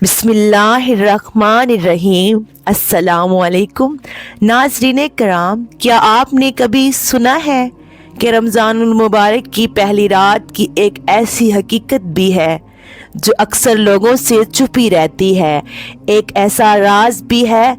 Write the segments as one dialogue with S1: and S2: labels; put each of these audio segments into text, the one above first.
S1: بسم اللہ الرحمن الرحیم۔ السلام علیکم ناظرین کرام، کیا آپ نے کبھی سنا ہے کہ رمضان المبارک کی پہلی رات کی ایک ایسی حقیقت بھی ہے جو اکثر لوگوں سے چھپی رہتی ہے؟ ایک ایسا راز بھی ہے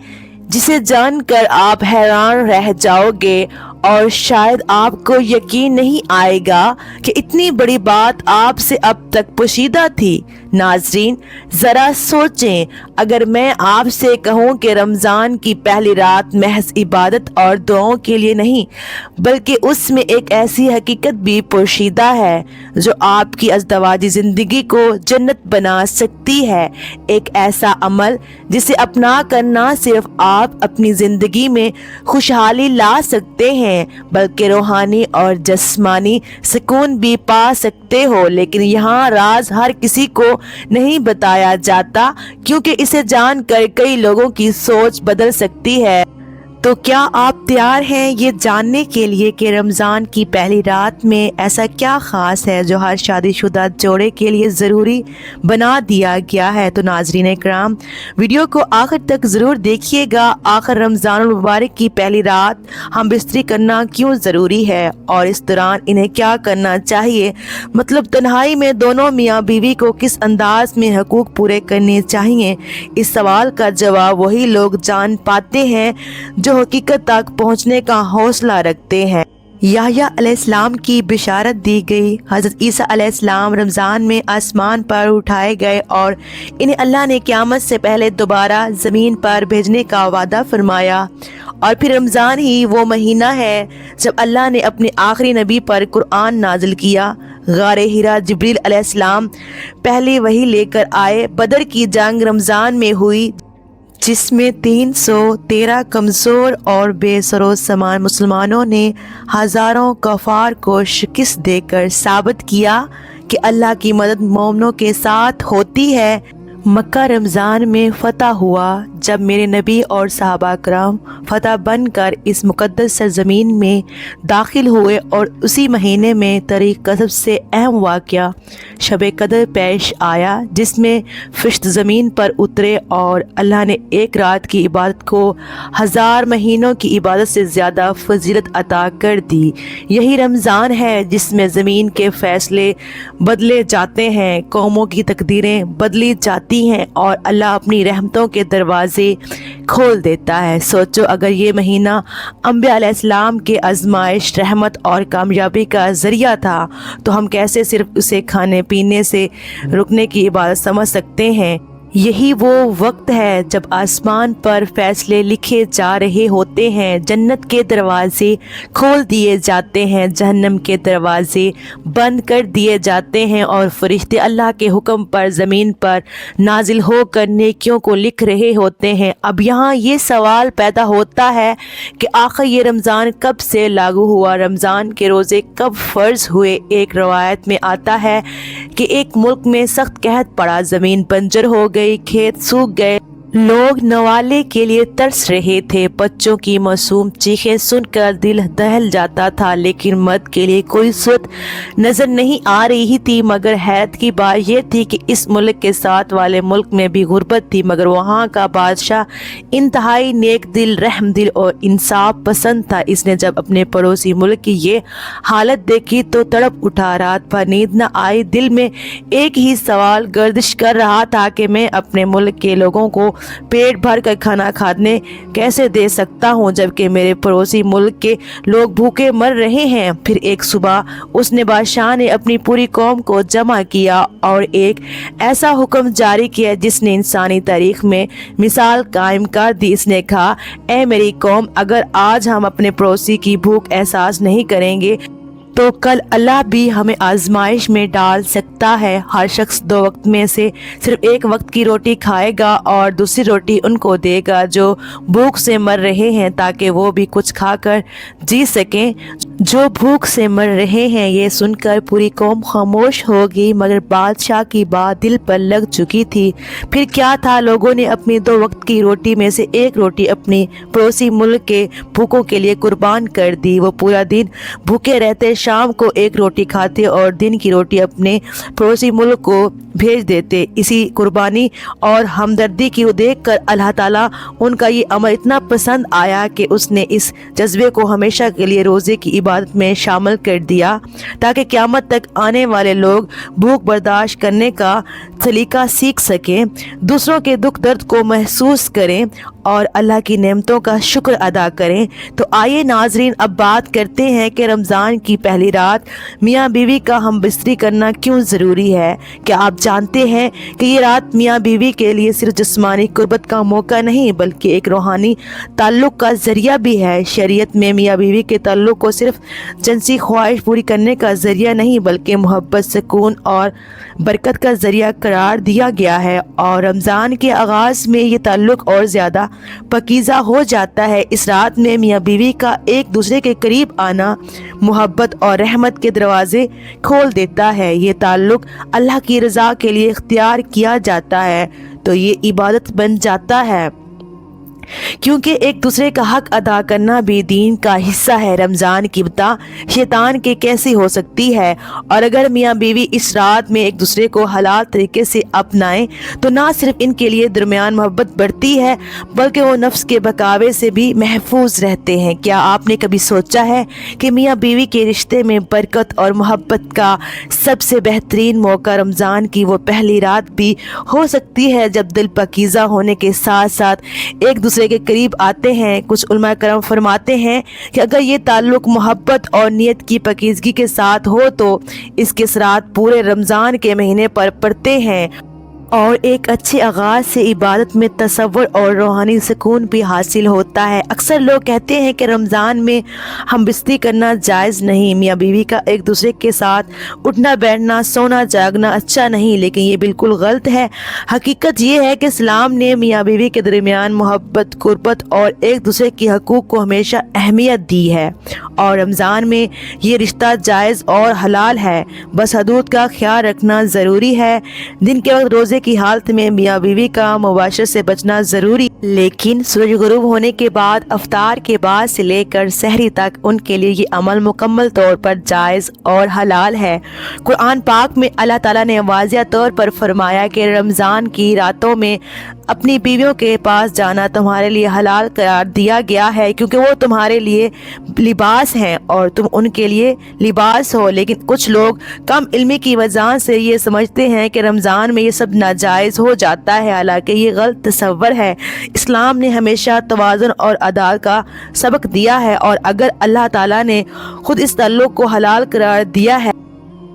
S1: جسے جان کر آپ حیران رہ جاؤ گے اور شاید آپ کو یقین نہیں آئے گا کہ اتنی بڑی بات آپ سے اب تک پوشیدہ تھی۔ ناظرین ذرا سوچیں، اگر میں آپ سے کہوں کہ رمضان کی پہلی رات محض عبادت اور دعاؤں کے لیے نہیں بلکہ اس میں ایک ایسی حقیقت بھی پوشیدہ ہے جو آپ کی ازدواجی زندگی کو جنت بنا سکتی ہے، ایک ایسا عمل جسے اپنا کر نہ صرف آپ اپنی زندگی میں خوشحالی لا سکتے ہیں بلکہ روحانی اور جسمانی سکون بھی پا سکتے ہو، لیکن یہاں راز ہر کسی کو نہیں بتایا جاتا کیونکہ اسے جان کر کئی لوگوں کی سوچ بدل سکتی ہے۔ تو کیا آپ تیار ہیں یہ جاننے کے لیے کہ رمضان کی پہلی رات میں ایسا کیا خاص ہے جو ہر شادی شدہ جوڑے کے لیے ضروری بنا دیا گیا ہے؟ تو ناظرین کرام، ویڈیو کو آخر تک ضرور دیکھیے گا۔ آخر رمضان المبارک کی پہلی رات ہم بستری کرنا کیوں ضروری ہے اور اس دوران انہیں کیا کرنا چاہیے، مطلب تنہائی میں دونوں میاں بیوی کو کس انداز میں حقوق پورے کرنے چاہیے، اس سوال کا جواب وہی لوگ جان پاتے ہیں جو حقیقت تک پہنچنے کا حوصلہ رکھتے ہیں۔ یحییٰ علیہ السلام کی بشارت دی گئی۔ حضرت عیسیٰ علیہ السلام رمضان میں آسمان پر اٹھائے گئے اور انہیں اللہ نے قیامت سے پہلے دوبارہ زمین پر بھیجنے کا وعدہ فرمایا، اور پھر رمضان ہی وہ مہینہ ہے جب اللہ نے اپنے آخری نبی پر قرآن نازل کیا۔ غار حرا جبریل علیہ السلام پہلی وحی لے کر آئے۔ بدر کی جنگ رمضان میں ہوئی جس میں 313 کمزور اور بے سر و سامان مسلمانوں نے ہزاروں کفار کو شکست دے کر ثابت کیا کہ اللہ کی مدد مومنوں کے ساتھ ہوتی ہے۔ مکہ رمضان میں فتح ہوا جب میرے نبی اور صحابہ کرام فتح بن کر اس مقدس سرزمین میں داخل ہوئے، اور اسی مہینے میں تاریخ کا سب سے اہم واقعہ شب قدر پیش آیا جس میں فرشتے زمین پر اترے اور اللہ نے ایک رات کی عبادت کو 1000 مہینوں کی عبادت سے زیادہ فضیلت عطا کر دی۔ یہی رمضان ہے جس میں زمین کے فیصلے بدلے جاتے ہیں، قوموں کی تقدیریں بدلی جاتی ہیں اور اللہ اپنی رحمتوں کے دروازے کھول دیتا ہے۔ سوچو، اگر یہ مہینہ انبیاء علیہ السلام کے آزمائش، رحمت اور کامیابی کا ذریعہ تھا تو ہم کیسے صرف اسے کھانے پینے سے رکنے کی عبادت سمجھ سکتے ہیں؟ یہی وہ وقت ہے جب آسمان پر فیصلے لکھے جا رہے ہوتے ہیں، جنت کے دروازے کھول دیے جاتے ہیں، جہنم کے دروازے بند کر دیے جاتے ہیں، اور فرشتے اللہ کے حکم پر زمین پر نازل ہو کر نیکیوں کو لکھ رہے ہوتے ہیں۔ اب یہاں یہ سوال پیدا ہوتا ہے کہ آخر یہ رمضان کب سے لاگو ہوا؟ رمضان کے روزے کب فرض ہوئے؟ ایک روایت میں آتا ہے کہ ایک ملک میں سخت قحط پڑا، زمین بنجر ہو گئی، کھیت سوکھ گئے، لوگ نوالے کے لیے ترس رہے تھے، بچوں کی معصوم چیخیں سن کر دل دہل جاتا تھا، لیکن مدد کے لیے کوئی صورت نظر نہیں آ رہی تھی۔ مگر حیرت کی بات یہ تھی کہ اس ملک کے ساتھ والے ملک میں بھی غربت تھی، مگر وہاں کا بادشاہ انتہائی نیک دل، رحم دل اور انصاف پسند تھا۔ اس نے جب اپنے پڑوسی ملک کی یہ حالت دیکھی تو تڑپ اٹھا، رات بھر نیند نہ آئی، دل میں ایک ہی سوال گردش کر رہا تھا کہ میں اپنے ملک کے لوگوں کو پیٹ بھر کر کھانا کھانے کیسے دے سکتا ہوں جبکہ میرے پڑوسی ملک کے لوگ بھوکے مر رہے ہیں۔ پھر ایک صبح اس نے بادشاہ نے اپنی پوری قوم کو جمع کیا اور ایک ایسا حکم جاری کیا جس نے انسانی تاریخ میں مثال قائم کر دی۔ اس نے کہا، اے میری قوم، اگر آج ہم اپنے پڑوسی کی بھوک احساس نہیں کریں گے تو کل اللہ بھی ہمیں آزمائش میں ڈال سکتا ہے۔ ہر شخص 2 وقت میں سے صرف 1 وقت کی روٹی کھائے گا اور دوسری روٹی ان کو دے گا جو بھوک سے مر رہے ہیں تاکہ وہ بھی کچھ کھا کر جی سکیں۔ جو بھوک سے مر رہے ہیں۔ یہ سن کر پوری قوم خاموش ہو گئی، مگر بادشاہ کی بات دل پر لگ چکی تھی۔ پھر کیا تھا، لوگوں نے اپنی 2 وقت کی روٹی میں سے 1 روٹی اپنی پڑوسی ملک کے بھوکوں کے لیے قربان کر دی۔ وہ پورا دن بھوکے رہتے، شام کو ایک روٹی کھاتے اور دن کی روٹی اپنے پڑوسی ملک کو بھیج دیتے۔ اسی قربانی اور ہمدردی کی دیکھ کر اللہ تعالیٰ ان کا یہ عمل اتنا پسند آیا کہ اس نے اس جذبے کو ہمیشہ کے لیے روزے کی عبادت میں شامل کر دیا، تاکہ قیامت تک آنے والے لوگ بھوک برداشت کرنے کا سلیقہ سیکھ سکیں، دوسروں کے دکھ درد کو محسوس کریں اور اللہ کی نعمتوں کا شکر ادا کریں۔ تو آئیے ناظرین، اب بات کرتے ہیں کہ رمضان کی پہلی رات میاں بیوی کا ہم بستری کرنا کیوں ضروری ہے۔ کیا آپ جانتے ہیں کہ یہ رات میاں بیوی کے لیے صرف جسمانی قربت کا موقع نہیں بلکہ ایک روحانی تعلق کا ذریعہ بھی ہے۔ شریعت میں میاں بیوی کے تعلق کو صرف جنسی خواہش پوری کرنے کا ذریعہ نہیں بلکہ محبت، سکون اور برکت کا ذریعہ قرار دیا گیا ہے، اور رمضان کے آغاز میں یہ تعلق اور زیادہ پاکیزہ ہو جاتا ہے۔ اس رات میں میاں بیوی کا ایک دوسرے کے قریب آنا محبت اور رحمت کے دروازے کھول دیتا ہے۔ یہ تعلق اللہ کی رضا کے لیے اختیار کیا جاتا ہے تو یہ عبادت بن جاتا ہے، کیونکہ ایک دوسرے کا حق ادا کرنا بھی دین کا حصہ ہے۔ رمضان کی ابتدا شیطان کے کیسی ہو سکتی ہے، اور اگر میاں بیوی اس رات میں ایک دوسرے کو حلال طریقے سے اپنائیں تو نہ صرف ان کے لیے درمیان محبت بڑھتی ہے بلکہ وہ نفس کے بہکاوے سے بھی محفوظ رہتے ہیں۔ کیا آپ نے کبھی سوچا ہے کہ میاں بیوی کے رشتے میں برکت اور محبت کا سب سے بہترین موقع رمضان کی وہ پہلی رات بھی ہو سکتی ہے جب دل پاکیزہ ہونے کے ساتھ ساتھ ایک دوسرے کے قریب آتے ہیں۔ کچھ علماء کرام فرماتے ہیں کہ اگر یہ تعلق محبت اور نیت کی پاکیزگی کے ساتھ ہو تو اس کے اثرات پورے رمضان کے مہینے پر پڑتے ہیں، اور ایک اچھے آغاز سے عبادت میں تصور اور روحانی سکون بھی حاصل ہوتا ہے۔ اکثر لوگ کہتے ہیں کہ رمضان میں ہم بستری کرنا جائز نہیں، میاں بیوی کا ایک دوسرے کے ساتھ اٹھنا بیٹھنا، سونا جاگنا اچھا نہیں، لیکن یہ بالکل غلط ہے۔ حقیقت یہ ہے کہ اسلام نے میاں بیوی کے درمیان محبت، قربت اور ایک دوسرے کے حقوق کو ہمیشہ اہمیت دی ہے، اور رمضان میں یہ رشتہ جائز اور حلال ہے، بس حدود کا خیال رکھنا ضروری ہے۔ دن کے وقت روزے کی حالت میں میاں بیوی کا مباشرت سے بچنا ضروری، لیکن سورج غروب ہونے کے بعد افطار کے بعد سے لے کر سحری تک ان کے لیے یہ عمل مکمل طور پر جائز اور حلال ہے۔ قرآن پاک میں اللہ تعالیٰ نے واضح طور پر فرمایا کہ رمضان کی راتوں میں اپنی بیویوں کے پاس جانا تمہارے لیے حلال قرار دیا گیا ہے، کیونکہ وہ تمہارے لیے لباس ہیں اور تم ان کے لیے لباس ہو۔ لیکن کچھ لوگ کم علمی کی وجہ سے یہ سمجھتے ہیں کہ رمضان میں یہ سب ناجائز ہو جاتا ہے، حالانکہ یہ غلط تصور ہے۔ اسلام نے ہمیشہ توازن اور عدالت کا سبق دیا ہے، اور اگر اللہ تعالیٰ نے خود اس تعلق کو حلال قرار دیا ہے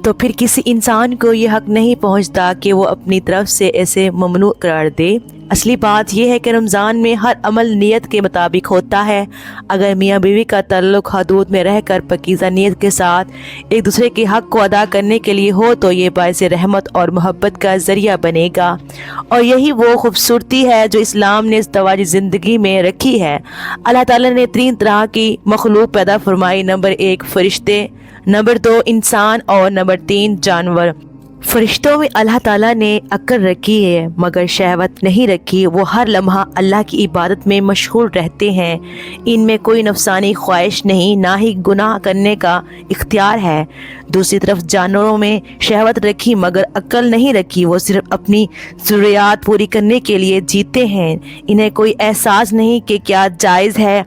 S1: تو پھر کسی انسان کو یہ حق نہیں پہنچتا کہ وہ اپنی طرف سے اسے ممنوع قرار دے۔ اصلی بات یہ ہے کہ رمضان میں ہر عمل نیت کے مطابق ہوتا ہے۔ اگر میاں بیوی کا تعلق حدود میں رہ کر پاکیزہ نیت کے ساتھ ایک دوسرے کے حق کو ادا کرنے کے لیے ہو تو یہ باعث رحمت اور محبت کا ذریعہ بنے گا، اور یہی وہ خوبصورتی ہے جو اسلام نے ازدواجی زندگی میں رکھی ہے۔ اللہ تعالیٰ نے 3 طرح کی مخلوق پیدا فرمائی: نمبر 1 فرشتے، نمبر 2 انسان، اور نمبر 3 جانور۔ فرشتوں میں اللہ تعالیٰ نے عقل رکھی ہے مگر شہوت نہیں رکھی، وہ ہر لمحہ اللہ کی عبادت میں مشغول رہتے ہیں، ان میں کوئی نفسانی خواہش نہیں، نہ ہی گناہ کرنے کا اختیار ہے۔ دوسری طرف جانوروں میں شہوت رکھی مگر عقل نہیں رکھی، وہ صرف اپنی ضروریات پوری کرنے کے لیے جیتے ہیں، انہیں کوئی احساس نہیں کہ کیا جائز ہے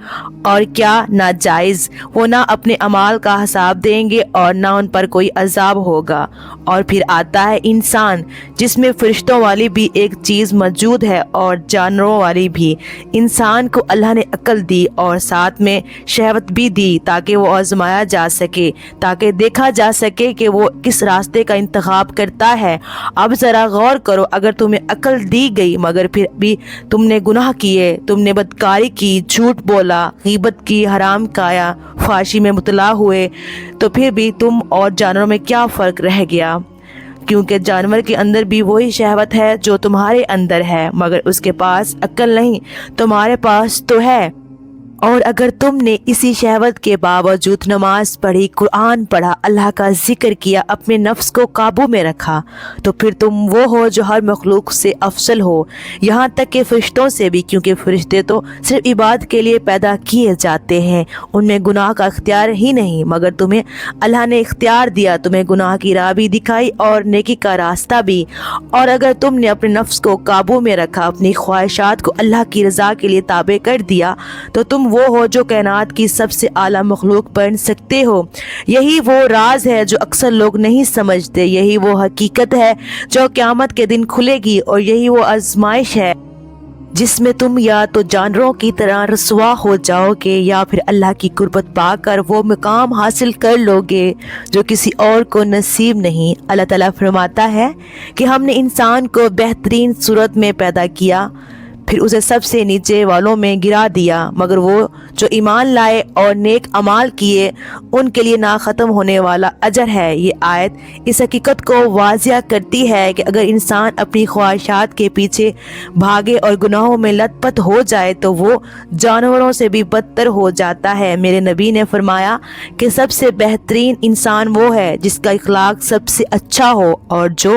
S1: اور کیا ناجائز، وہ نہ اپنے اعمال کا حساب دیں گے اور نہ ان پر کوئی عذاب ہوگا۔ اور پھر آتا ہے انسان، جس میں فرشتوں والی بھی ایک چیز موجود ہے اور جانوروں والی بھی۔ انسان کو اللہ نے عقل دی اور ساتھ میں شہوت بھی دی تاکہ وہ آزمایا جا سکے، تاکہ دیکھا جا سکے کہ وہ کس راستے کا انتخاب کرتا ہے۔ اب ذرا غور کرو، اگر تمہیں عقل دی گئی مگر پھر بھی تم نے گناہ کیے، تم نے بدکاری کی، جھوٹ بولا، غیبت کی، حرام کھایا، فحاشی میں مبتلا ہوئے، تو پھر بھی تم اور جانوروں میں کیا فرق رہ گیا؟ کیونکہ جانور کے اندر بھی وہی شہوت ہے جو تمہارے اندر ہے، مگر اس کے پاس عقل نہیں، تمہارے پاس تو ہے۔ اور اگر تم نے اسی شہوت کے باوجود نماز پڑھی، قرآن پڑھا، اللہ کا ذکر کیا، اپنے نفس کو قابو میں رکھا، تو پھر تم وہ ہو جو ہر مخلوق سے افضل ہو، یہاں تک کہ فرشتوں سے بھی، کیونکہ فرشتے تو صرف عبادت کے لیے پیدا کیے جاتے ہیں، ان میں گناہ کا اختیار ہی نہیں، مگر تمہیں اللہ نے اختیار دیا، تمہیں گناہ کی راہ بھی دکھائی اور نیکی کا راستہ بھی۔ اور اگر تم نے اپنے نفس کو قابو میں رکھا، اپنی خواہشات کو اللہ کی رضا کے لیے تابع کر دیا، تو تم وہ ہو جو کائنات کی سب سے اعلیٰ مخلوق بن سکتے ہو۔ یہی وہ راز ہے جو اکثر لوگ نہیں سمجھتے، یہی وہ حقیقت ہے جو قیامت کے دن کھلے گی، اور یہی وہ آزمائش ہے جس میں تم یا تو جانوروں کی طرح رسوا ہو جاؤ گے یا پھر اللہ کی قربت پا کر وہ مقام حاصل کر لو گے جو کسی اور کو نصیب نہیں۔ اللہ تعالیٰ فرماتا ہے کہ ہم نے انسان کو بہترین صورت میں پیدا کیا، پھر اسے سب سے نیچے والوں میں گرا دیا، مگر وہ جو ایمان لائے اور نیک اعمال کیے ان کے لیے نہ ختم ہونے والا اجر ہے۔ یہ آیت اس حقیقت کو واضح کرتی ہے کہ اگر انسان اپنی خواہشات کے پیچھے بھاگے اور گناہوں میں لت پت ہو جائے تو وہ جانوروں سے بھی بدتر ہو جاتا ہے۔ میرے نبی نے فرمایا کہ سب سے بہترین انسان وہ ہے جس کا اخلاق سب سے اچھا ہو اور جو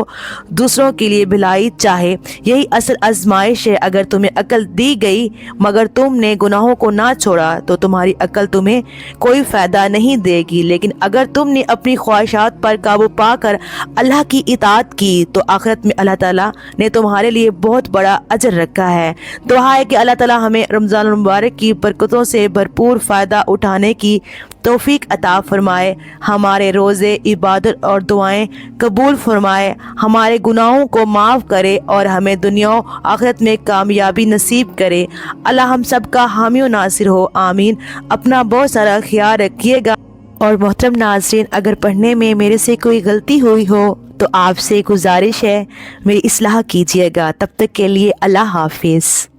S1: دوسروں کے لیے بھلائی چاہے۔ یہی اصل آزمائش ہے۔ اگر تمہیں عقل دی گئی مگر تم نے گناہوں کو نہ چھوڑا تو تمہاری عقل تمہیں کوئی فائدہ نہیں دے گی، لیکن اگر تم نے اپنی خواہشات پر قابو پا کر اللہ کی اطاعت کی تو آخرت میں اللہ تعالیٰ نے تمہارے لیے بہت بڑا اجر رکھا ہے۔ دعا ہے کہ اللہ تعالیٰ ہمیں رمضان المبارک کی برکتوں سے بھرپور فائدہ اٹھانے کی توفیق عطا فرمائے، ہمارے روزے، عبادت اور دعائیں قبول فرمائے، ہمارے گناہوں کو معاف کرے اور ہمیں دنیا و آخرت میں کامیابی نصیب کرے۔ اللہ ہم سب کا حامی و ناصر ہو، آمین۔ اپنا بہت سارا خیال رکھیے گا، اور محترم ناظرین، اگر پڑھنے میں میرے سے کوئی غلطی ہوئی ہو تو آپ سے گزارش ہے میری اصلاح کیجیے گا۔ تب تک کے لیے اللہ حافظ۔